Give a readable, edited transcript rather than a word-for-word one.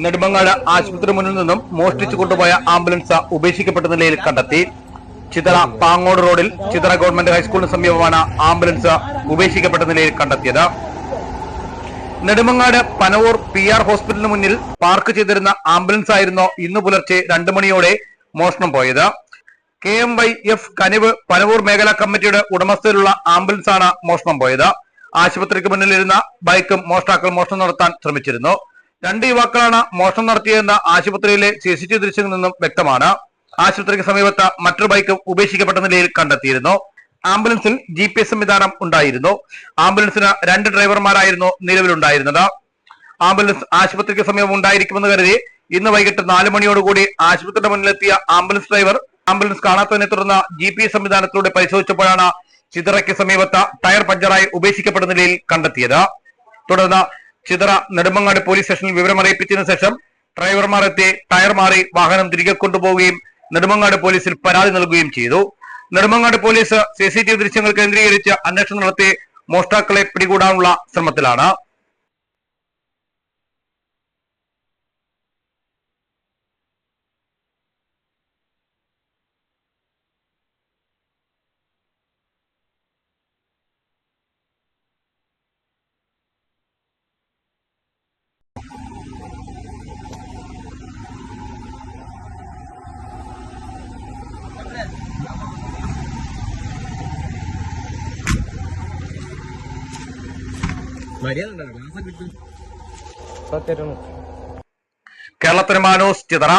നെടുമങ്ങാട് ആശുപത്രി മുന്നിൽ നിന്നും മോഷ്ടിച്ചു കൊണ്ടുപോയ ആംബുലൻസ് ഉപേക്ഷിക്കപ്പെട്ട നിലയിൽ കണ്ടെത്തി. ചിതറ പാങ്ങോട് റോഡിൽ ചിതറ ഗവൺമെന്റ് ഹൈസ്കൂളിന് സമീപമാണ് ആംബുലൻസ് ഉപേക്ഷിക്കപ്പെട്ട നിലയിൽ കണ്ടെത്തിയത്. നെടുമങ്ങാട് പനവൂർ PR ഹോസ്പിറ്റലിന് മുന്നിൽ പാർക്ക് ചെയ്തിരുന്ന ആംബുലൻസ് ആയിരുന്നു ഇന്ന് പുലർച്ചെ 2 മണിയോടെ മോഷണം പോയത്. KMYF കനിവ് പനവൂർ മേഖലാ കമ്മിറ്റിയുടെ ഉടമസ്ഥയിലുള്ള ആംബുലൻസ് ആണ് മോഷണം പോയത്. ആശുപത്രിക്ക് മുന്നിലിരുന്ന ബൈക്കും മോഷ്ടാക്കൾ മോഷണം നടത്താൻ ശ്രമിച്ചിരുന്നു. 2 യുവാക്കളാണ് മോഷണം നടത്തിയതെന്ന് ആശുപത്രിയിലെ CCTV ദൃശ്യങ്ങളിൽ നിന്നും വ്യക്തമാണ്. ആശുപത്രിക്ക് സമീപത്ത് മറ്റൊരു ബൈക്കും ഉപേക്ഷിക്കപ്പെട്ട നിലയിൽ കണ്ടെത്തിയിരുന്നു. ആംബുലൻസിൽ GPS സംവിധാനം ഉണ്ടായിരുന്നു. ആംബുലൻസിന് 2 ഡ്രൈവർമാരായിരുന്നു നിലവിലുണ്ടായിരുന്നത്. ആംബുലൻസ് ആശുപത്രിക്ക് സമീപം ഉണ്ടായിരിക്കുമെന്ന് കരുതി ഇന്ന് വൈകിട്ട് 4 മണിയോടുകൂടി ആശുപത്രിയുടെ മുന്നിലെത്തിയ ആംബുലൻസ് ഡ്രൈവർ ആംബുലൻസ് കാണാത്തതിനെ തുടർന്ന് GPS സംവിധാനത്തിലൂടെ പരിശോധിച്ചപ്പോഴാണ് ചിതറയ്ക്ക് സമീപത്ത് ടയർ പഞ്ചറായി ഉപേക്ഷിക്കപ്പെട്ട നിലയിൽ കണ്ടെത്തിയത്. തുടർന്ന് ചിതറ നെടുമങ്ങാട് പോലീസ് സ്റ്റേഷനിൽ വിവരമറിയിപ്പിച്ചതിനു ശേഷം ഡ്രൈവർമാർ എത്തി ടയർ മാറി വാഹനം തിരികെ കൊണ്ടുപോവുകയും നെടുമങ്ങാട് പോലീസിൽ പരാതി നൽകുകയും ചെയ്തു. നെടുമങ്ങാട് പോലീസ് CCTV ദൃശ്യങ്ങൾ കേന്ദ്രീകരിച്ച് അന്വേഷണം നടത്തി മോഷ്ടാക്കളെ പിടികൂടാനുള്ള ശ്രമത്തിലാണ്. കേരളത്തിന് മാനോസ് ചിതറ.